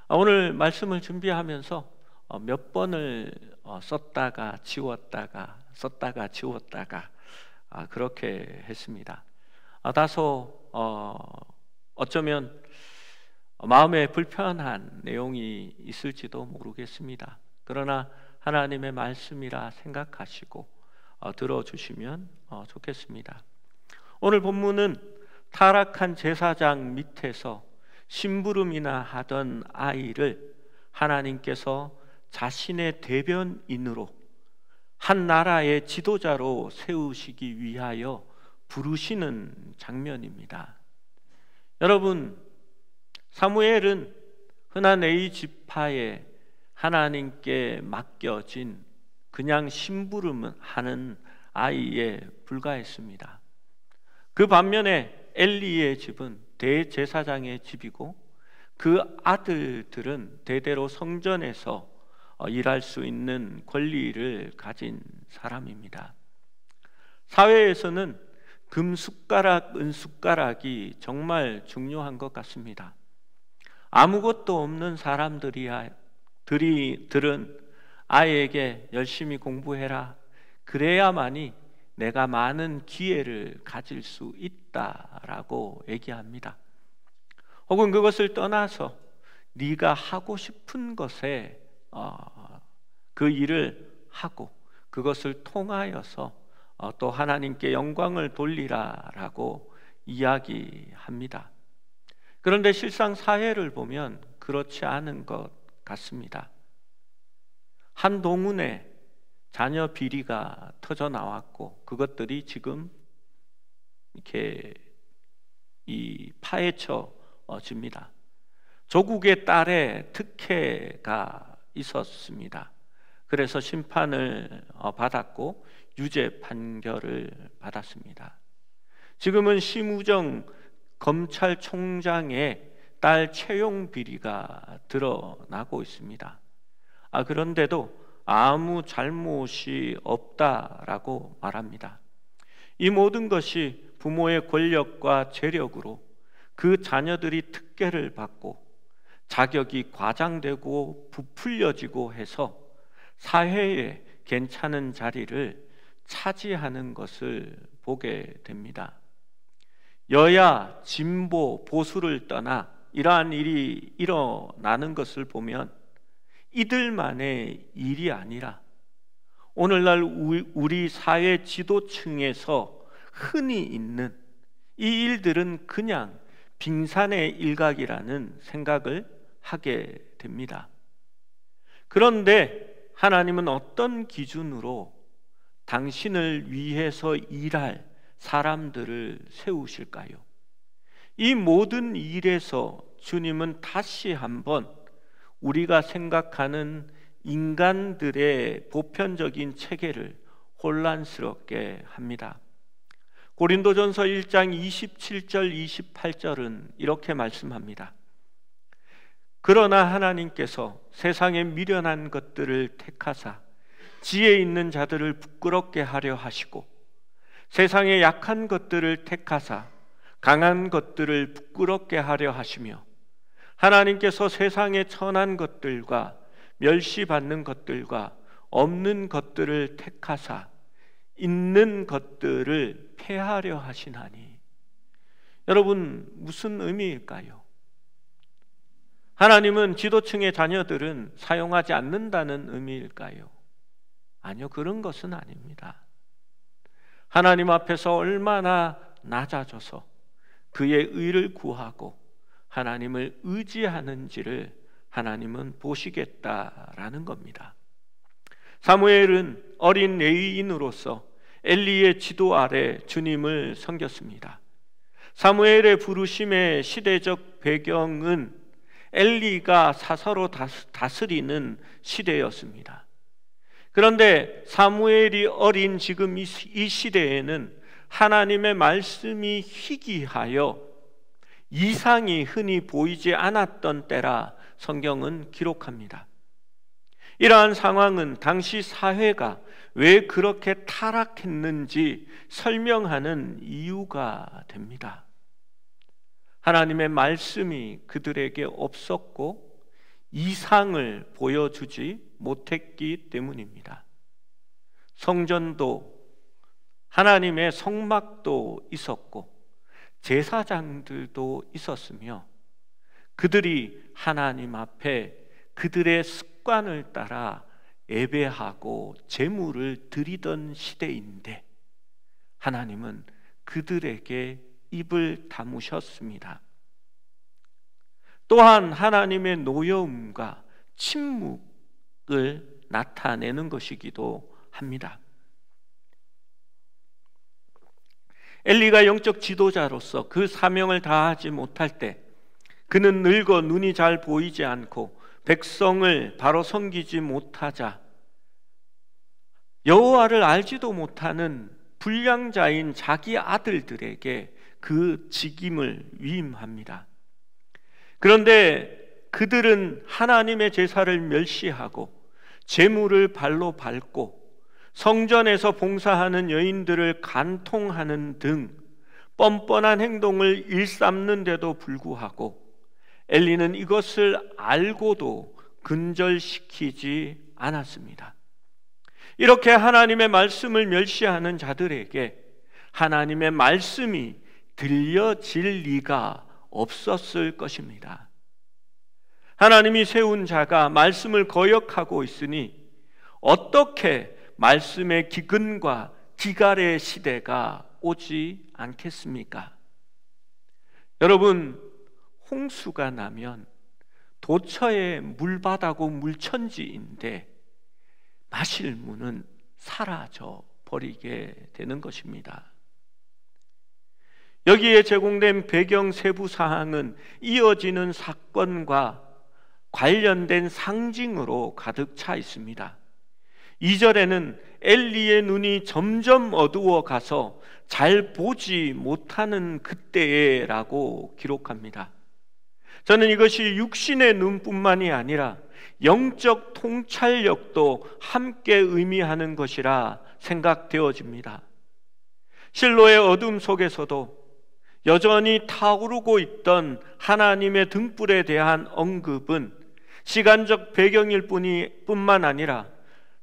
오늘 말씀을 준비하면서 몇 번을 썼다가 지웠다가 썼다가 지웠다가 그렇게 했습니다. 다소 어쩌면 마음에 불편한 내용이 있을지도 모르겠습니다. 그러나 하나님의 말씀이라 생각하시고 들어주시면 좋겠습니다. 오늘 본문은 타락한 제사장 밑에서 심부름이나 하던 아이를 하나님께서 자신의 대변인으로 한 나라의 지도자로 세우시기 위하여 부르시는 장면입니다. 여러분, 사무엘은 흔한 A 지파에 하나님께 맡겨진 그냥 심부름하는 아이에 불과했습니다. 그 반면에 엘리의 집은 대제사장의 집이고 그 아들들은 대대로 성전에서 일할 수 있는 권리를 가진 사람입니다. 사회에서는 금숟가락, 은숟가락이 정말 중요한 것 같습니다. 아무것도 없는 사람들은 아이에게 열심히 공부해라, 그래야만이 내가 많은 기회를 가질 수 있다라고 얘기합니다. 혹은 그것을 떠나서 네가 하고 싶은 것에 그 일을 하고 그것을 통하여서 또 하나님께 영광을 돌리라라고 이야기합니다. 그런데 실상 사회를 보면 그렇지 않은 것 같습니다. 한 동문에 자녀 비리가 터져 나왔고 그것들이 지금 이렇게 파헤쳐집니다. 조국의 딸의 특혜가 있었습니다. 그래서 심판을 받았고 유죄 판결을 받았습니다. 지금은 심우정 검찰총장의 딸 채용 비리가 드러나고 있습니다. 그런데도 아무 잘못이 없다라고 말합니다. 이 모든 것이 부모의 권력과 재력으로 그 자녀들이 특혜를 받고 자격이 과장되고 부풀려지고 해서 사회에 괜찮은 자리를 차지하는 것을 보게 됩니다. 여야, 진보, 보수를 떠나 이러한 일이 일어나는 것을 보면 이들만의 일이 아니라 오늘날 우리 사회 지도층에서 흔히 있는 이 일들은 그냥 빙산의 일각이라는 생각을 하게 됩니다. 그런데 하나님은 어떤 기준으로 당신을 위해서 일할 사람들을 세우실까요? 이 모든 일에서 주님은 다시 한번 우리가 생각하는 인간들의 보편적인 체계를 혼란스럽게 합니다. 고린도전서 1장 27절 28절은 이렇게 말씀합니다. 그러나 하나님께서 세상에 미련한 것들을 택하사 지혜 있는 자들을 부끄럽게 하려 하시고 세상에 약한 것들을 택하사 강한 것들을 부끄럽게 하려 하시며 하나님께서 세상에 천한 것들과 멸시받는 것들과 없는 것들을 택하사 있는 것들을 폐하려 하시나니. 여러분, 무슨 의미일까요? 하나님은 지도층의 자녀들은 사용하지 않는다는 의미일까요? 아니요, 그런 것은 아닙니다. 하나님 앞에서 얼마나 낮아져서 그의 의를 구하고 하나님을 의지하는지를 하나님은 보시겠다라는 겁니다. 사무엘은 어린 레위인으로서 엘리의 지도 아래 주님을 섬겼습니다. 사무엘의 부르심의 시대적 배경은 엘리가 사사로 다스리는 시대였습니다. 그런데 사무엘이 어린 지금 이 시대에는 하나님의 말씀이 희귀하여 이상이 흔히 보이지 않았던 때라 성경은 기록합니다. 이러한 상황은 당시 사회가 왜 그렇게 타락했는지 설명하는 이유가 됩니다. 하나님의 말씀이 그들에게 없었고 이상을 보여주지 못했기 때문입니다. 성전도 하나님의 성막도 있었고 제사장들도 있었으며 그들이 하나님 앞에 그들의 습관을 따라 예배하고 제물을 드리던 시대인데 하나님은 그들에게 입을 다무셨습니다. 또한 하나님의 노여움과 침묵을 나타내는 것이기도 합니다. 엘리가 영적 지도자로서 그 사명을 다하지 못할 때 그는 늙어 눈이 잘 보이지 않고 백성을 바로 섬기지 못하자 여호와를 알지도 못하는 불량자인 자기 아들들에게 그 직임을 위임합니다. 그런데 그들은 하나님의 제사를 멸시하고 제물을 발로 밟고 성전에서 봉사하는 여인들을 간통하는 등 뻔뻔한 행동을 일삼는데도 불구하고 엘리는 이것을 알고도 근절시키지 않았습니다. 이렇게 하나님의 말씀을 멸시하는 자들에게 하나님의 말씀이 들려질 리가 없었을 것입니다. 하나님이 세운 자가 말씀을 거역하고 있으니 어떻게 말씀의 기근과 기갈의 시대가 오지 않겠습니까? 여러분, 홍수가 나면 도처에 물바다고 물천지인데 마실 물은 사라져 버리게 되는 것입니다. 여기에 제공된 배경 세부 사항은 이어지는 사건과 관련된 상징으로 가득 차 있습니다. 2절에는 엘리의 눈이 점점 어두워 가서 잘 보지 못하는 그때에 라고 기록합니다. 저는 이것이 육신의 눈뿐만이 아니라 영적 통찰력도 함께 의미하는 것이라 생각되어집니다. 실로의 어둠 속에서도 여전히 타오르고 있던 하나님의 등불에 대한 언급은 시간적 배경일 뿐만 아니라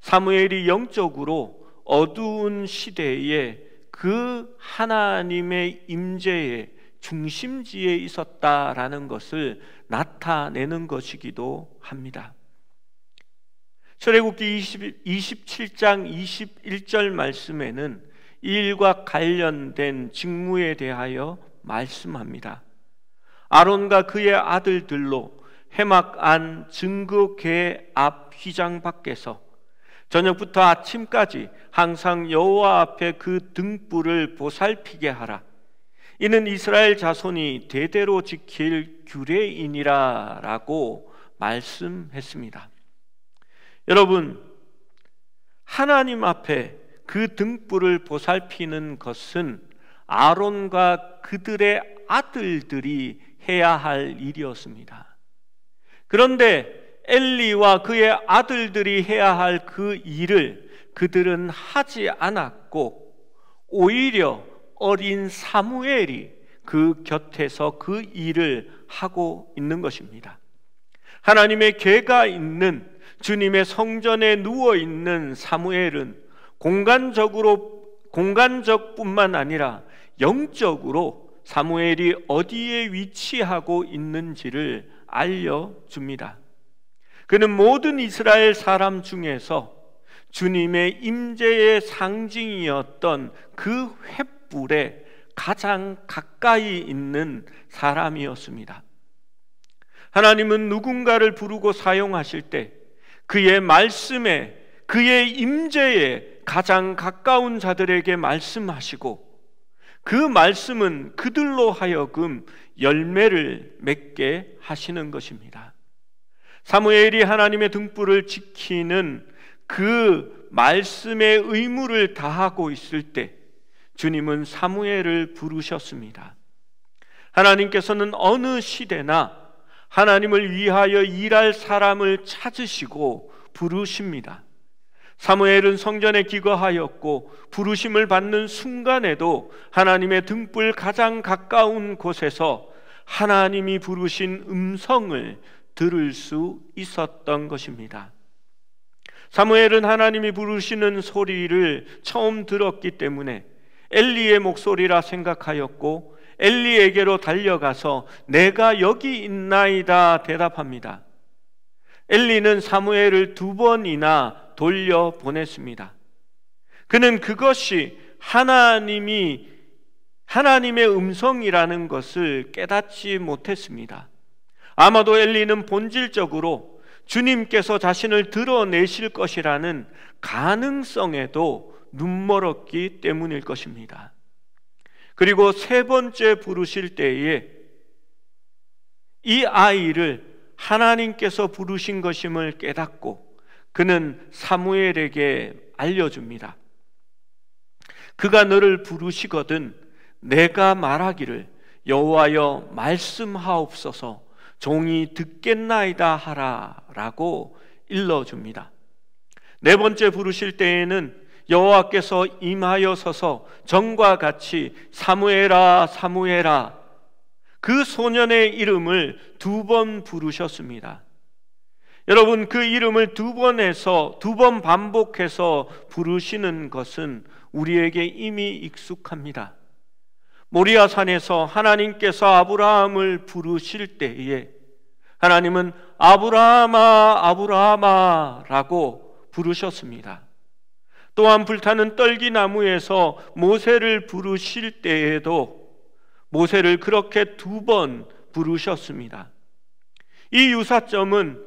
사무엘이 영적으로 어두운 시대에 그 하나님의 임재의 중심지에 있었다라는 것을 나타내는 것이기도 합니다. 출애굽기 27장 21절 말씀에는 이 일과 관련된 직무에 대하여 말씀합니다. 아론과 그의 아들들로 해막 안 증거궤 앞 휘장 밖에서 저녁부터 아침까지 항상 여호와 앞에 그 등불을 보살피게 하라. 이는 이스라엘 자손이 대대로 지킬 규례이니라 라고 말씀했습니다. 여러분, 하나님 앞에 그 등불을 보살피는 것은 아론과 그들의 아들들이 해야 할 일이었습니다. 그런데 엘리와 그의 아들들이 해야 할 그 일을 그들은 하지 않았고 오히려 어린 사무엘이 그 곁에서 그 일을 하고 있는 것입니다. 하나님의 궤가 있는 주님의 성전에 누워 있는 사무엘은 공간적뿐만 아니라 영적으로 사무엘이 어디에 위치하고 있는지를 알려줍니다. 그는 모든 이스라엘 사람 중에서 주님의 임재의 상징이었던 그 횃불에 가장 가까이 있는 사람이었습니다. 하나님은 누군가를 부르고 사용하실 때 그의 말씀에, 그의 임재에 가장 가까운 자들에게 말씀하시고 그 말씀은 그들로 하여금 열매를 맺게 하시는 것입니다. 사무엘이 하나님의 등불을 지키는 그 말씀의 의무를 다하고 있을 때 주님은 사무엘을 부르셨습니다. 하나님께서는 어느 시대나 하나님을 위하여 일할 사람을 찾으시고 부르십니다. 사무엘은 성전에 기거하였고 부르심을 받는 순간에도 하나님의 등불 가장 가까운 곳에서 하나님이 부르신 음성을 들을 수 있었던 것입니다. 사무엘은 하나님이 부르시는 소리를 처음 들었기 때문에 엘리의 목소리라 생각하였고 엘리에게로 달려가서 내가 여기 있나이다 대답합니다. 엘리는 사무엘을 2번이나 돌려보냈습니다. 그는 그것이 하나님의 음성이라는 것을 깨닫지 못했습니다. 아마도 엘리는 본질적으로 주님께서 자신을 드러내실 것이라는 가능성에도 눈멀었기 때문일 것입니다. 그리고 3번째 부르실 때에 이 아이를 하나님께서 부르신 것임을 깨닫고 그는 사무엘에게 알려줍니다. 그가 너를 부르시거든 내가 말하기를 여호와여 말씀하옵소서 종이 듣겠나이다 하라 라고 일러줍니다. 4번째 부르실 때에는 여호와께서 임하여서서 전과 같이 사무엘아 사무엘아 그 소년의 이름을 2번 부르셨습니다. 여러분, 그 이름을 2번 반복해서 부르시는 것은 우리에게 이미 익숙합니다. 모리아 산에서 하나님께서 아브라함을 부르실 때에 하나님은 아브라함아 아브라함아 라고 부르셨습니다. 또한 불타는 떨기나무에서 모세를 부르실 때에도 모세를 그렇게 2번 부르셨습니다. 이 유사점은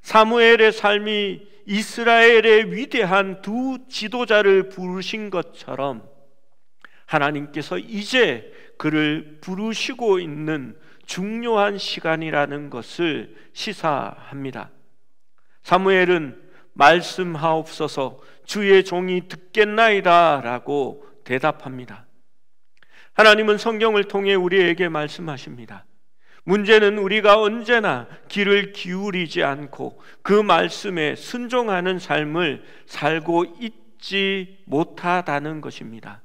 사무엘의 삶이 이스라엘의 위대한 2 지도자를 부르신 것처럼 하나님께서 이제 그를 부르시고 있는 중요한 시간이라는 것을 시사합니다. 사무엘은 말씀하옵소서 주의 종이 듣겠나이다 라고 대답합니다. 하나님은 성경을 통해 우리에게 말씀하십니다. 문제는 우리가 언제나 귀를 기울이지 않고 그 말씀에 순종하는 삶을 살고 있지 못하다는 것입니다.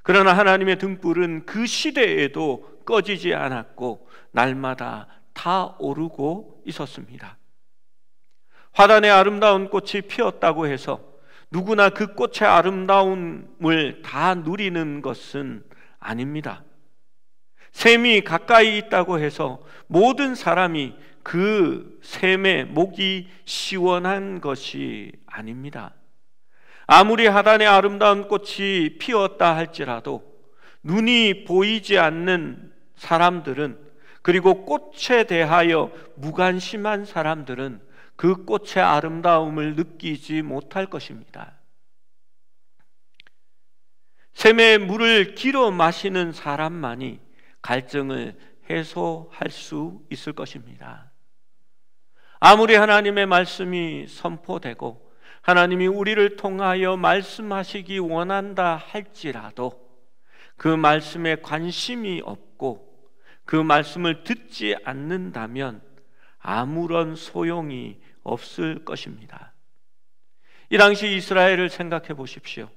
그러나 하나님의 등불은 그 시대에도 꺼지지 않았고 날마다 타오르고 있었습니다. 화단에 아름다운 꽃이 피었다고 해서 누구나 그 꽃의 아름다움을 다 누리는 것은 아닙니다. 샘이 가까이 있다고 해서 모든 사람이 그 샘의 목이 시원한 것이 아닙니다. 아무리 하단에 아름다운 꽃이 피었다 할지라도 눈이 보이지 않는 사람들은, 그리고 꽃에 대하여 무관심한 사람들은 그 꽃의 아름다움을 느끼지 못할 것입니다. 샘의 물을 길어 마시는 사람만이 갈증을 해소할 수 있을 것입니다. 아무리 하나님의 말씀이 선포되고 하나님이 우리를 통하여 말씀하시기 원한다 할지라도 그 말씀에 관심이 없고 그 말씀을 듣지 않는다면 아무런 소용이 없을 것입니다. 이 당시 이스라엘을 생각해 보십시오.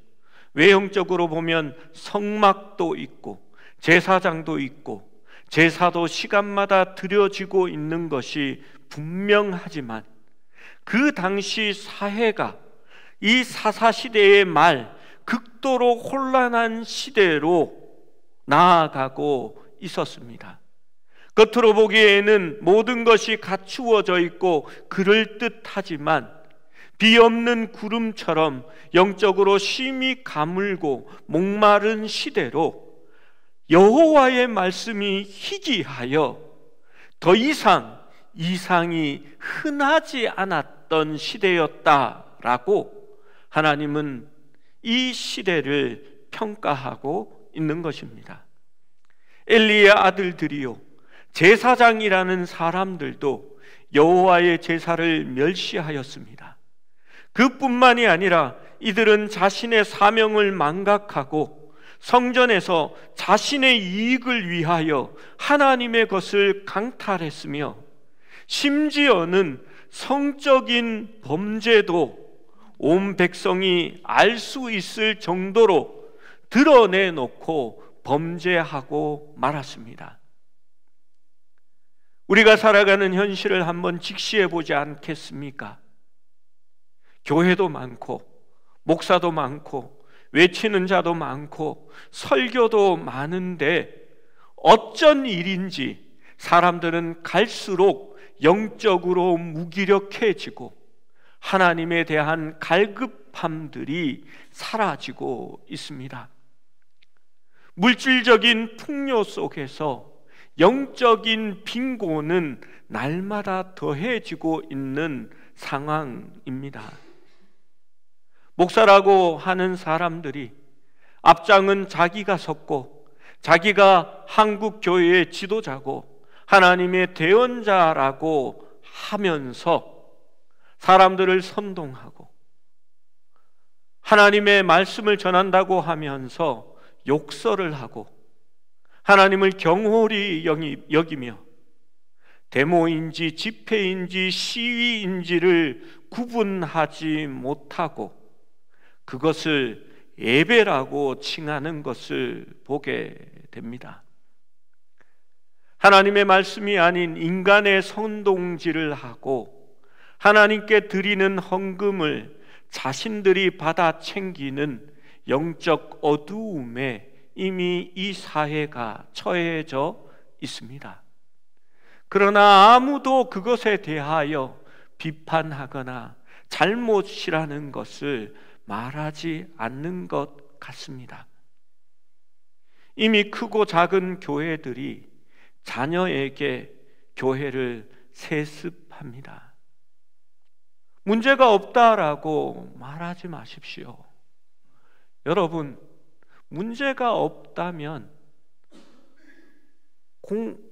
외형적으로 보면 성막도 있고 제사장도 있고 제사도 시간마다 드려지고 있는 것이 분명하지만 그 당시 사회가 이 사사시대의 말 극도로 혼란한 시대로 나아가고 있었습니다. 겉으로 보기에는 모든 것이 갖추어져 있고 그럴듯하지만 비 없는 구름처럼 영적으로 심히 가물고 목마른 시대로 여호와의 말씀이 희귀하여 더 이상 이상이 흔하지 않았던 시대였다라고 하나님은 이 시대를 평가하고 있는 것입니다. 엘리의 아들들이요 제사장이라는 사람들도 여호와의 제사를 멸시하였습니다. 그뿐만이 아니라 이들은 자신의 사명을 망각하고 성전에서 자신의 이익을 위하여 하나님의 것을 강탈했으며 심지어는 성적인 범죄도 온 백성이 알 수 있을 정도로 드러내놓고 범죄하고 말았습니다. 우리가 살아가는 현실을 한번 직시해 보지 않겠습니까? 교회도 많고 목사도 많고 외치는 자도 많고 설교도 많은데 어쩐 일인지 사람들은 갈수록 영적으로 무기력해지고 하나님에 대한 갈급함들이 사라지고 있습니다. 물질적인 풍요 속에서 영적인 빈곤은 날마다 더해지고 있는 상황입니다. 목사라고 하는 사람들이 앞장은 자기가 섰고 자기가 한국 교회의 지도자고 하나님의 대언자라고 하면서 사람들을 선동하고 하나님의 말씀을 전한다고 하면서 욕설을 하고 하나님을 경홀히 여기며 데모인지 집회인지 시위인지를 구분하지 못하고 그것을 예배라고 칭하는 것을 보게 됩니다. 하나님의 말씀이 아닌 인간의 선동질을 하고 하나님께 드리는 헌금을 자신들이 받아 챙기는 영적 어두움에 이미 이 사회가 처해져 있습니다. 그러나 아무도 그것에 대하여 비판하거나 잘못이라는 것을 말하지 않는 것 같습니다. 이미 크고 작은 교회들이 자녀에게 교회를 세습합니다. 문제가 없다라고 말하지 마십시오. 여러분, 문제가 없다면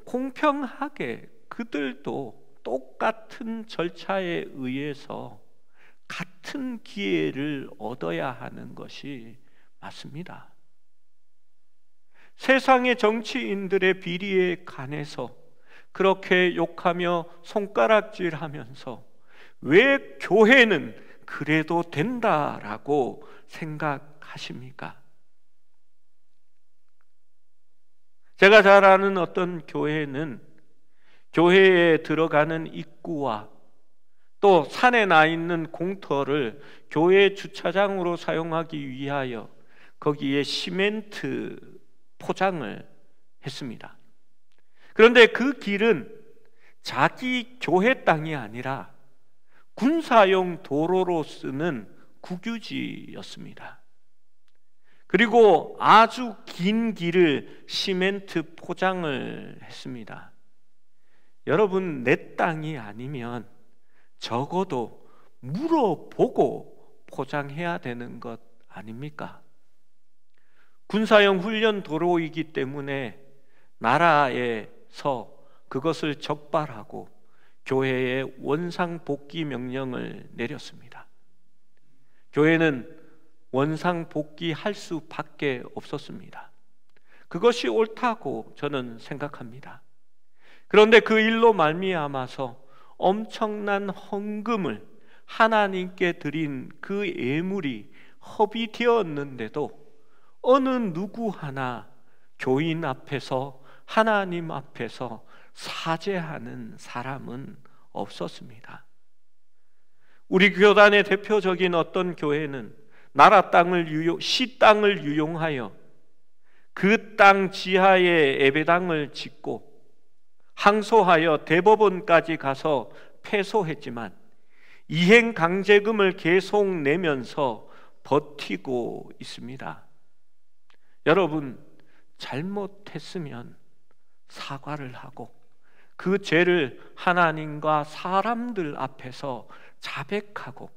공평하게 그들도 똑같은 절차에 의해서 같은 기회를 얻어야 하는 것이 맞습니다. 세상의 정치인들의 비리에 관해서 그렇게 욕하며 손가락질하면서 왜 교회는 그래도 된다라고 생각하십니까? 제가 잘 아는 어떤 교회는 교회에 들어가는 입구와 또 산에 나 있는 공터를 교회 주차장으로 사용하기 위하여 거기에 시멘트 포장을 했습니다. 그런데 그 길은 자기 교회 땅이 아니라 군사용 도로로 쓰는 국유지였습니다. 그리고 아주 긴 길을 시멘트 포장을 했습니다. 여러분, 내 땅이 아니면 적어도 물어보고 포장해야 되는 것 아닙니까? 군사용 훈련 도로이기 때문에 나라에서 그것을 적발하고 교회에 원상복귀 명령을 내렸습니다. 교회는 원상복귀할 수밖에 없었습니다. 그것이 옳다고 저는 생각합니다. 그런데 그 일로 말미암아서 엄청난 헌금을 하나님께 드린 그 예물이 허비되었는데도 어느 누구 하나 교인 앞에서 하나님 앞에서 사죄하는 사람은 없었습니다. 우리 교단의 대표적인 어떤 교회는 나라 땅을 시 땅을 유용하여 그 땅 지하에 예배당을 짓고 항소하여 대법원까지 가서 패소했지만 이행 강제금을 계속 내면서 버티고 있습니다. 여러분, 잘못했으면 사과를 하고 그 죄를 하나님과 사람들 앞에서 자백하고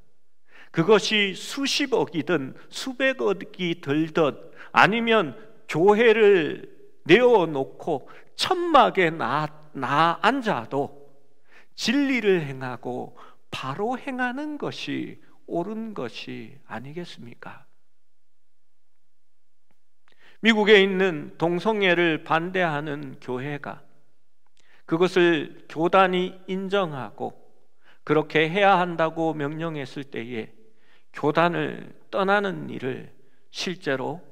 그것이 수십억이든 수백억이 들든 아니면 교회를 내어놓고 천막에 나 앉아도 진리를 행하고 바로 행하는 것이 옳은 것이 아니겠습니까? 미국에 있는 동성애를 반대하는 교회가 그것을 교단이 인정하고 그렇게 해야 한다고 명령했을 때에 교단을 떠나는 일을 실제로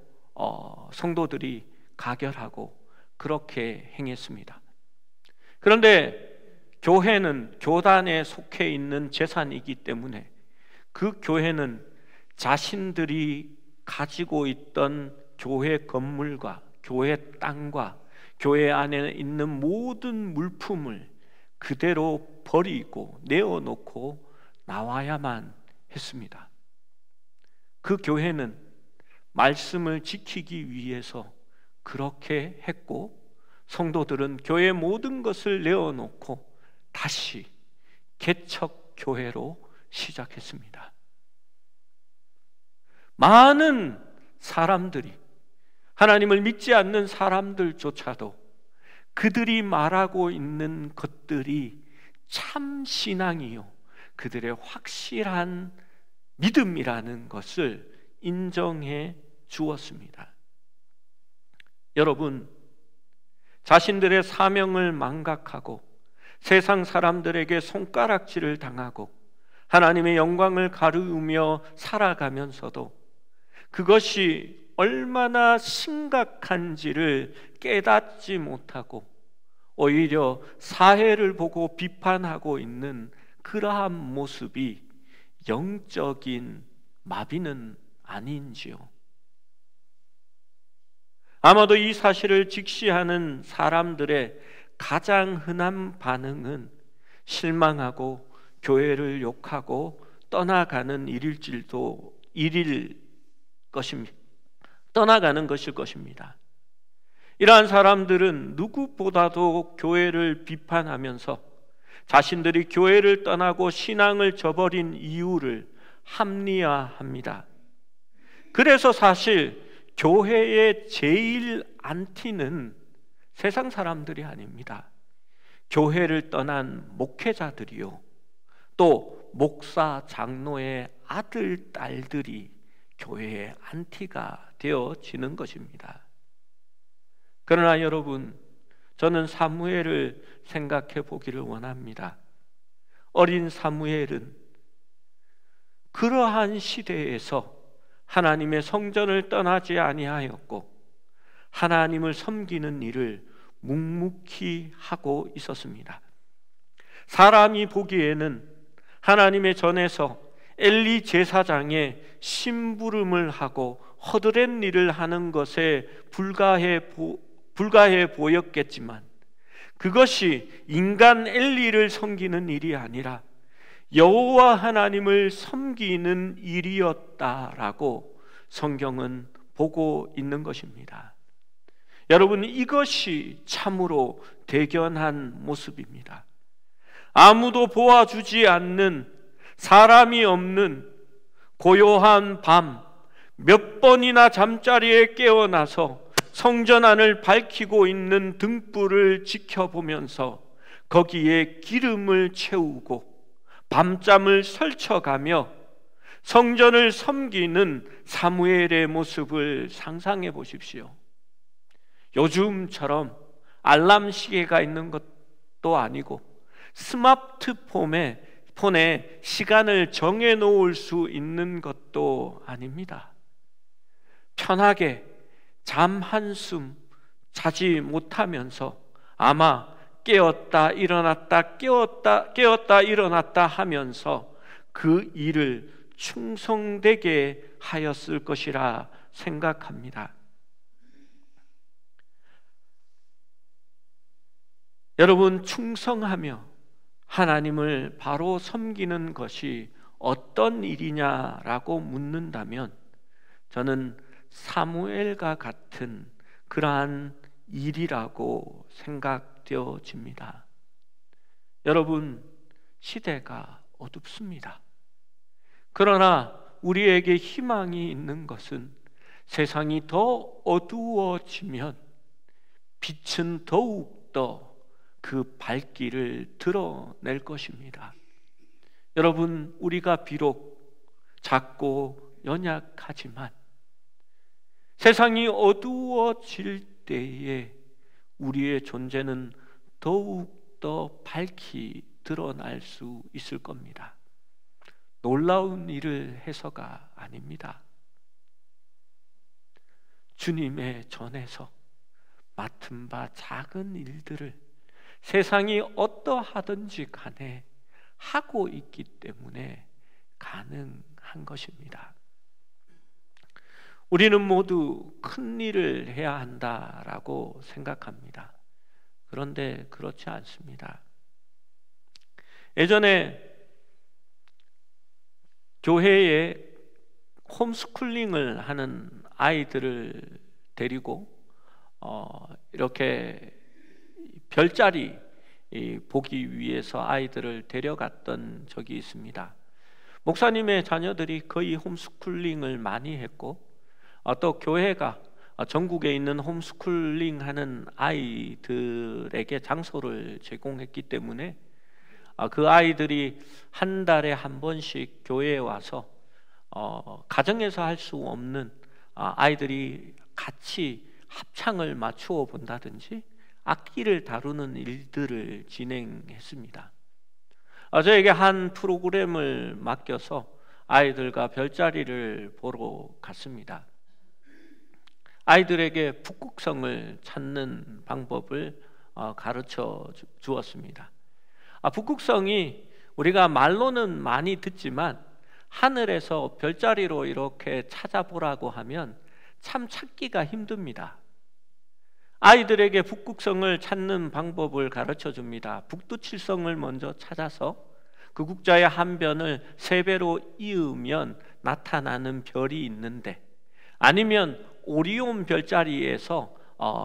성도들이 가결하고 그렇게 행했습니다. 그런데 교회는 교단에 속해 있는 재산이기 때문에 그 교회는 자신들이 가지고 있던 교회 건물과 교회 땅과 교회 안에 있는 모든 물품을 그대로 버리고 내어놓고 나와야만 했습니다. 그 교회는 말씀을 지키기 위해서 그렇게 했고, 성도들은 교회의 모든 것을 내어놓고 다시 개척교회로 시작했습니다. 많은 사람들이, 하나님을 믿지 않는 사람들조차도 그들이 말하고 있는 것들이 참 신앙이요, 그들의 확실한 믿음이라는 것을 인정해 주었습니다. 여러분, 자신들의 사명을 망각하고 세상 사람들에게 손가락질을 당하고 하나님의 영광을 가르우며 살아가면서도 그것이 얼마나 심각한지를 깨닫지 못하고 오히려 사회를 보고 비판하고 있는 그러한 모습이 영적인 마비는 아닌지요? 아마도 이 사실을 직시하는 사람들의 가장 흔한 반응은 실망하고 교회를 욕하고 떠나가는 떠나가는 것일 것입니다. 이러한 사람들은 누구보다도 교회를 비판하면서 자신들이 교회를 떠나고 신앙을 저버린 이유를 합리화합니다. 그래서 사실 교회의 제일 안티는 세상 사람들이 아닙니다. 교회를 떠난 목회자들이요, 또 목사, 장로의 아들, 딸들이 교회의 안티가 되어지는 것입니다. 그러나 여러분, 저는 사무엘을 생각해 보기를 원합니다. 어린 사무엘은 그러한 시대에서 하나님의 성전을 떠나지 아니하였고 하나님을 섬기는 일을 묵묵히 하고 있었습니다. 사람이 보기에는 하나님의 전에서 엘리 제사장의 심부름을 하고 허드렛 일을 하는 것에 불과해 보였겠지만 그것이 인간 엘리를 섬기는 일이 아니라 여호와 하나님을 섬기는 일이었다라고 성경은 보고 있는 것입니다. 여러분, 이것이 참으로 대견한 모습입니다. 아무도 보아주지 않는, 사람이 없는 고요한 밤 몇 번이나 잠자리에 깨어나서 성전 안을 밝히고 있는 등불을 지켜보면서 거기에 기름을 채우고 밤잠을 설쳐가며 성전을 섬기는 사무엘의 모습을 상상해 보십시오. 요즘처럼 알람 시계가 있는 것도 아니고 스마트폰에 시간을 정해 놓을 수 있는 것도 아닙니다. 편하게 잠 한숨 자지 못하면서 아마 깨었다 일어났다 깨었다 일어났다 하면서 그 일을 충성되게 하였을 것이라 생각합니다. 여러분, 충성하며 하나님을 바로 섬기는 것이 어떤 일이냐라고 묻는다면 저는 사무엘과 같은 그러한 일이라고 생각되어집니다. 여러분, 시대가 어둡습니다. 그러나 우리에게 희망이 있는 것은 세상이 더 어두워지면 빛은 더욱더 그 밝기를 드러낼 것입니다. 여러분, 우리가 비록 작고 연약하지만 세상이 어두워질 때에 우리의 존재는 더욱더 밝히 드러날 수 있을 겁니다. 놀라운 일을 해서가 아닙니다. 주님의 전에서 맡은 바 작은 일들을 세상이 어떠하든지 간에 하고 있기 때문에 가능한 것입니다. 우리는 모두 큰 일을 해야 한다라고 생각합니다. 그런데 그렇지 않습니다. 예전에 교회에 홈스쿨링을 하는 아이들을 데리고 이렇게 별자리 보기 위해서 아이들을 데려갔던 적이 있습니다. 목사님의 자녀들이 거의 홈스쿨링을 많이 했고, 또 교회가 전국에 있는 홈스쿨링 하는 아이들에게 장소를 제공했기 때문에 그 아이들이 한 달에 한 번씩 교회에 와서 가정에서 할 수 없는 아이들이 같이 합창을 맞추어 본다든지 악기를 다루는 일들을 진행했습니다. 저에게 한 프로그램을 맡겨서 아이들과 별자리를 보러 갔습니다. 아이들에게 북극성을 찾는 방법을 가르쳐 주었습니다. 북극성이 우리가 말로는 많이 듣지만 하늘에서 별자리로 이렇게 찾아보라고 하면 참 찾기가 힘듭니다. 아이들에게 북극성을 찾는 방법을 가르쳐 줍니다. 북두칠성을 먼저 찾아서 그 국자의 한 변을 3배로 이으면 나타나는 별이 있는데, 아니면 오리온 별자리에서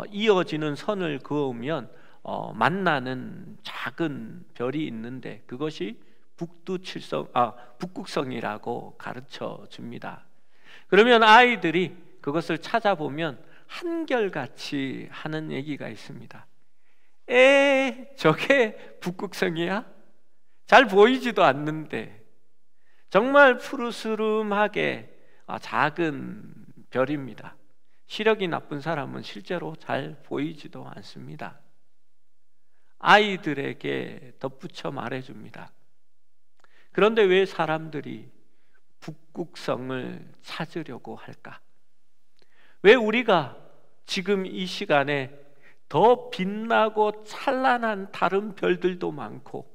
이어지는 선을 그으면 만나는 작은 별이 있는데 그것이 북극성이라고 가르쳐 줍니다. 그러면 아이들이 그것을 찾아보면 한결같이 하는 얘기가 있습니다. 저게 북극성이야? 잘 보이지도 않는데. 정말 푸르스름하게 작은 별입니다. 시력이 나쁜 사람은 실제로 잘 보이지도 않습니다. 아이들에게 덧붙여 말해줍니다. 그런데 왜 사람들이 북극성을 찾으려고 할까? 왜 우리가 지금 이 시간에 더 빛나고 찬란한 다른 별들도 많고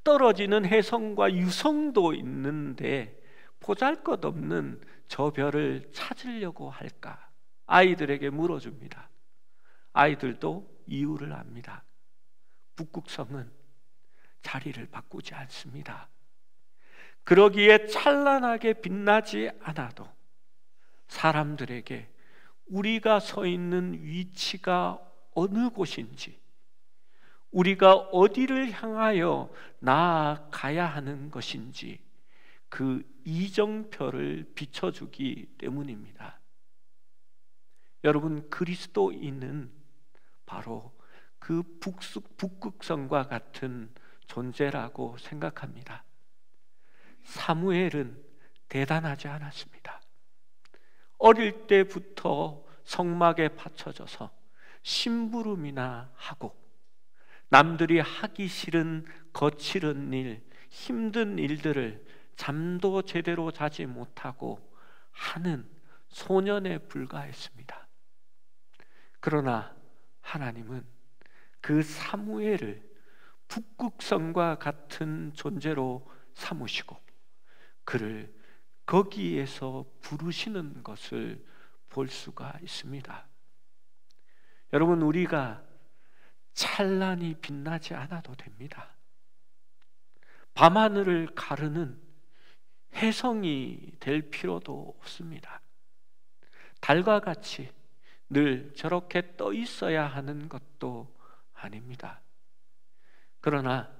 떨어지는 혜성과 유성도 있는데 보잘것없는 저 별을 찾으려고 할까? 아이들에게 물어줍니다. 아이들도 이유를 압니다. 북극성은 자리를 바꾸지 않습니다. 그러기에 찬란하게 빛나지 않아도 사람들에게 우리가 서 있는 위치가 어느 곳인지, 우리가 어디를 향하여 나아가야 하는 것인지 그 이정표를 비춰주기 때문입니다. 여러분, 그리스도인은 바로 그 북극성과 같은 존재라고 생각합니다. 사무엘은 대단하지 않았습니다. 어릴 때부터 성막에 받쳐져서 심부름이나 하고 남들이 하기 싫은 거칠은 일, 힘든 일들을 잠도 제대로 자지 못하고 하는 소년에 불과했습니다. 그러나 하나님은 그 사무엘을 북극성과 같은 존재로 삼으시고 그를 거기에서 부르시는 것을 볼 수가 있습니다. 여러분, 우리가 찬란히 빛나지 않아도 됩니다. 밤하늘을 가르는 혜성이 될 필요도 없습니다. 달과 같이 늘 저렇게 떠 있어야 하는 것도 아닙니다. 그러나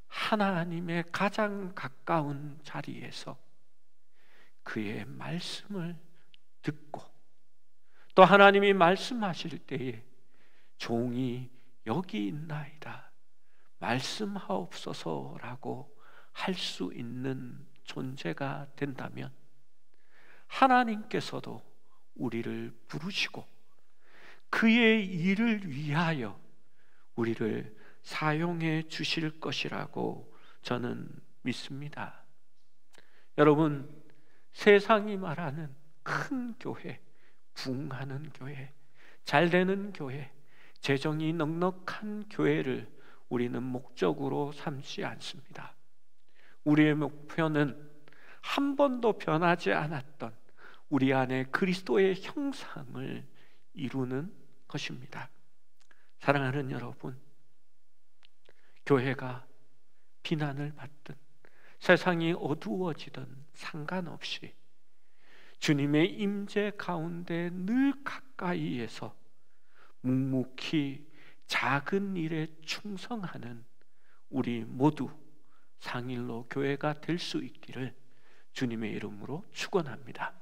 하나님의 가장 가까운 자리에서 그의 말씀을 듣고 또 하나님이 말씀하실 때에 종이 여기 있나이다 말씀하옵소서라고 할 수 있는 존재가 된다면 하나님께서도 우리를 부르시고 그의 일을 위하여 우리를 사용해 주실 것이라고 저는 믿습니다. 여러분, 세상이 말하는 큰 교회, 부흥하는 교회, 잘되는 교회, 재정이 넉넉한 교회를 우리는 목적으로 삼지 않습니다. 우리의 목표는 한 번도 변하지 않았던 우리 안에 그리스도의 형상을 이루는 것입니다. 사랑하는 여러분, 교회가 비난을 받든 세상이 어두워지든 상관없이 주님의 임재 가운데 늘 가까이에서 묵묵히 작은 일에 충성하는 우리 모두 상일로 교회가 될 수 있기를 주님의 이름으로 축원합니다.